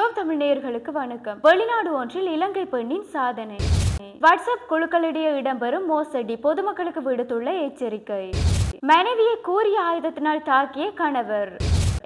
தமிழ் நேயர்களுக்கு வணக்கம். வெளிநாடு ஒன்றில் இலங்கை பெண்ணின் சாதனை. வாட்ஸ்அப் குழுக்களிடையே இடம்பெறும் மோசடி, பொதுமக்களுக்கு விடுத்துள்ள எச்சரிக்கை. மனைவியை கூறிய ஆயுதத்தினால் தாக்கிய கணவர்.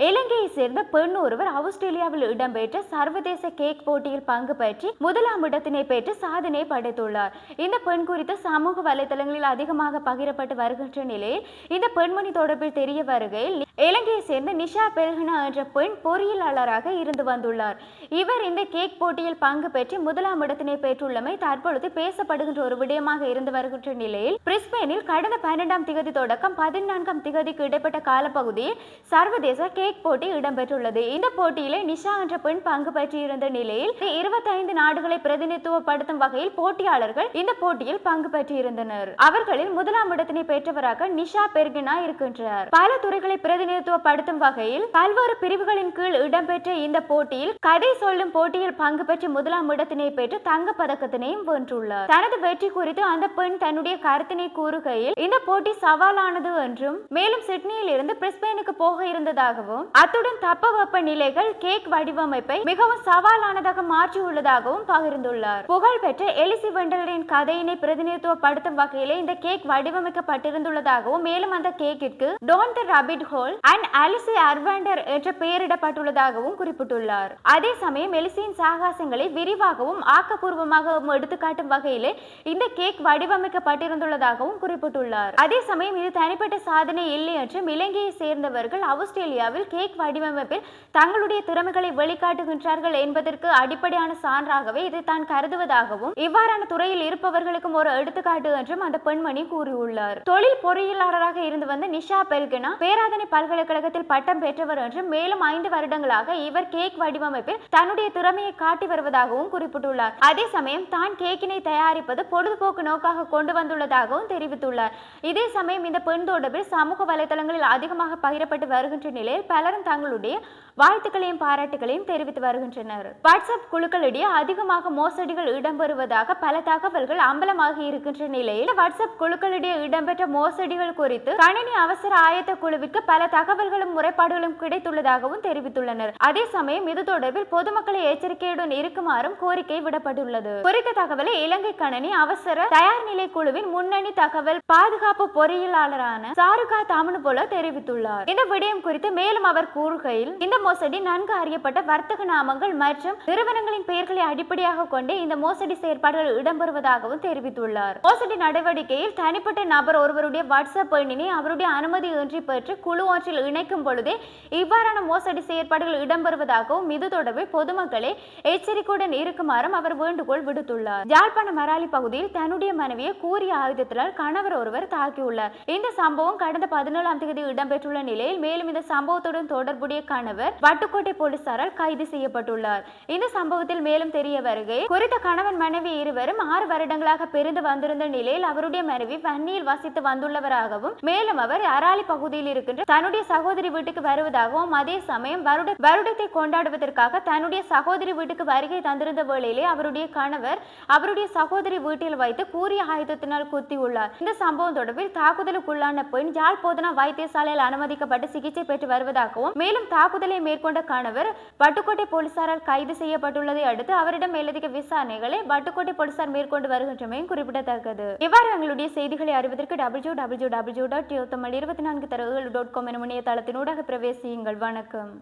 இலங்கையை சேர்ந்த பெண் ஒருவர் ஆஸ்திரேலியாவில் இடம்பெற்ற சர்வதேச கேக் போட்டியில் பங்கு பெற்று முதலாம் இடத்தினை பெற்று சாதனை படைத்துள்ளார். இந்த பெண் குறித்து சமூக வலைதளங்களில் அதிகமாக பகிரப்பட்டு வருகின்ற நிலையில் இந்த பெண்மணி தொடர்பில் தெரிய வருகையில் இலங்கையை சேர்ந்த நிஷா பெர்ஹனா என்ற பெண் பொறியியலாளராக இருந்து வந்துள்ளார். இவர் இந்த கேக் போட்டியில் பங்கு பெற்று முதலாம் இடத்தினை பெற்றுள்ளமை தற்பொழுது பேசப்படுகின்ற ஒரு விடயமாக இருந்து வருகின்ற நிலையில் பிரிஸ்பேனில் கடந்த 12ஆம் திகதி தொடக்கம் 14ஆம் திகதிக்கு இடைப்பட்ட காலப்பகுதியில் சர்வதேச கேக் போட்டி இடம்பெற்றுள்ளது. இந்த போட்டியிலே நிஷா என்ற பெண் பங்கு பெற்றிருந்த நிலையில் 25 நாடுகளை பிரதிநிதித்துவப்படுத்தும் வகையில் போட்டியாளர்கள் இந்த போட்டியில் பங்கு பெற்றிருந்தனர். அவர்களில் முதலாம் இடத்தினை பெற்றவராக நிஷா பெர்ஹனா இருக்கின்றார். பல துறைகளை பிரதிநிதித்துவப்படுத்தும் வகையில் பல்வேறு பிரிவுகளின் கீழ் இடம்பெற்ற இந்த போட்டியில் கதை சொல்லும் போட்டியில் பங்கு பெற்று முதலாம் இடத்தினை பெற்று தங்க பதக்கத்தினையும் வென்றுள்ளார். தனது வெற்றி குறித்து அந்த பெண் தன்னுடைய கருத்தினை கூறுகையில் இந்த போட்டி சவாலானது என்றும் மேலும் சிட்னியில் இருந்து பிரிஸ்பேனுக்கு போக இருந்ததாகவும் அத்துடன் தட்பவெப்ப நிலைகள் கேக் வடிவமைப்பை மிகவும் சவாலானதாக மாற்றியுள்ளதாகவும் பகிர்ந்துள்ளார். புகழ்பெற்ற எலிசி வெண்டலரின் கதையினை பிரதிநிதித்துவப்படுத்தும் வகையிலே இந்த கேக் வடிவமைக்கப்பட்டிருந்துள்ளதாகவும் மேலும் அந்த கேக்கிற்கு down the rabbit hole and Alice wonder என்ற பெயரிடப்பட்டுள்ளதாகவும் குறிப்பிட்டுள்ளார். அதே சமயம் எலிசியின் சாகசங்களை விரிவாகவும் ஆக்கப்பூர்வமாகவும் எடுத்துக்காட்டும் வகையிலே இந்த கேக் வடிவமைக்கப்பட்டிருந்துள்ளதாகவும் குறிப்பிட்டுள்ளார். அதே சமயம் இது தனிப்பட்ட சாதனை இல்லை என்றும் இலங்கையை சேர்ந்தவர்கள் ஆஸ்திரேலியாவில் கேக் வடிவமைப்பில் தங்களுடைய திறமைகளை வெளிக்காட்டுகின்றார்கள் என்பதற்கு அடிப்படையான சான்றாகவே இதை தான் கருதுவதாகவும் இவ்வாறான துறையில் இருப்பவர்களுக்கும் ஒரு எடுத்துக்காட்டு என்றும் அந்த பெண்மணி கூறியுள்ளார். தொழில் பொறியியலாளராக இருந்து வந்த நிஷா பெர்ஹனா பேராதனை பல்கலைக்கழகத்தில் பட்டம் பெற்றவர் என்றும் மேலும் 5 வருடங்களாக இவர் கேக் வடிவமைப்பில் தன்னுடைய திறமையை காட்டி வருவதாகவும் குறிப்பிட்டுள்ளார். அதே சமயம் தான் கேக்கினை தயாரிப்பது பொழுதுபோக்கு நோக்காக கொண்டு வந்துள்ளதாகவும் தெரிவித்துள்ளார். இதே சமயம் இந்த பெண் தொடர்பில் சமூக வலைதளங்களில் அதிகமாக பகிரப்பட்டு வருகின்ற நிலையில் பலரும் தங்களுடைய வாழ்த்துக்களையும் பாராட்டுகளையும் தெரிவித்து வருகின்றனர். வாட்ஸ்அப் குழுக்களிடையே அதிகமாக மோசடிகள் இடம்பெறுவதாக பல தகவல்கள் அம்பலமாகி இருக்கின்ற நிலையில் வாட்ஸ்அப் குழுக்களிடையே இடம்பெற்ற மோசடிகள் குறித்து கணினி அவசர ஆயத்த குழுவிற்கு பல தகவல்களும் முறைப்பாடுகளும் கிடைத்துள்ளதாகவும் தெரிவித்துள்ளனர். அதே சமயம் இது தொடர்பில் பொதுமக்களை எச்சரிக்கையுடன் இருக்குமாறும் கோரிக்கை விடப்பட்டுள்ளது. குறித்த தகவலை இலங்கை கணினி அவசர தயார் நிலை குழுவின் முன்னணி தகவல் பாதுகாப்பு பொறியியலாளரான சாருகா தாமனு போல தெரிவித்துள்ளார். இந்த விடயம் குறித்து மேலும் அவர் கூறுகையில் இந்த மோசடி நன்கு அறியப்பட்ட வர்த்தக நாமங்கள் மற்றும் நிறுவனங்களின் பெயர்களை அடிப்படையாக கொண்டு இந்த மோசடி செயற்பாடுகள் இடம்பெறுவதாகவும் தெரிவித்துள்ளார். மோசடி நடவடிக்கையில் தனிப்பட்ட நபர் ஒருவருடைய வாட்ஸ்அப் எண்ணினை அவருடைய அனுமதி இன்றி பெற்று குழு ஒன்றில் இணைக்கும் பொழுதே இவ்வாறான மோசடி செயற்பாடுகள் இடம்பெறுவதாகவும் இது தொடர்பில் பொதுமக்களே எச்சரிக்கையுடன் இருக்குமாறும் அவர் வேண்டுகோள் விடுத்துள்ளார். யாழ்ப்பாண மராலி பகுதியில் தன்னுடைய மனைவியை கூறிய ஆயுதத்தினால் கணவர் ஒருவர் தாக்கியுள்ளார். இந்த சம்பவம் கடந்த 17ஆம் தேதி இடம்பெற்றுள்ள நிலையில் மேலும் இந்த சம்பவத்துடன் தொடர்புடைய கணவர் வட்டுக்கோட்டை போலீசாரால் கைது செய்யப்பட்டுள்ளார். இந்த சம்பவத்தில் மேலும் தெரிய வருகையில் குறித்த கணவன் மனைவி இருவரும் 6 வருடங்களாக பிரிந்து வந்திருந்த நிலையில் அவருடைய மனைவி வன்னியில் வசித்து வந்துள்ளவராகவும் மேலும் அவர் அராலி பகுதியில் இருக்கின்ற தன்னுடைய சகோதரி வீட்டுக்கு வருவதாகவும் அதே சமயம் வருடத்தை கொண்டாடுவதற்காக தன்னுடைய சகோதரி வீட்டுக்கு வருகை தந்திருந்த வேளையிலே அவருடைய கணவர் அவருடைய சகோதரி வீட்டில் வைத்து கூறிய ஆயுதத்தினால் குத்தியுள்ளார். இந்த சம்பவம் தொடர்பில் தாக்குதலுக்குள்ளான பெண் யாழ் போதனா வைத்தியசாலையில் அனுமதிக்கப்பட்டு சிகிச்சை பெற்று வருவதாகவும் மேலும் தாக்குதலை மேற்கொண்ட கணவர் வட்டுக்கோட்டை போலீசாரால் கைது செய்யப்பட்டுள்ளதை அடுத்து அவரிடம் மேலதிக விசாரணைகளை வட்டுக்கோட்டை போலீசார் மேற்கொண்டு வருகின்றமையும் குறிப்பிடத்தக்கது. இவ்வாறு எங்களுடைய செய்திகளை அறிவதற்கு www.tamil24 எனும் இணையதளத்தினூடாக பிரவேசியுங்கள். வணக்கம்.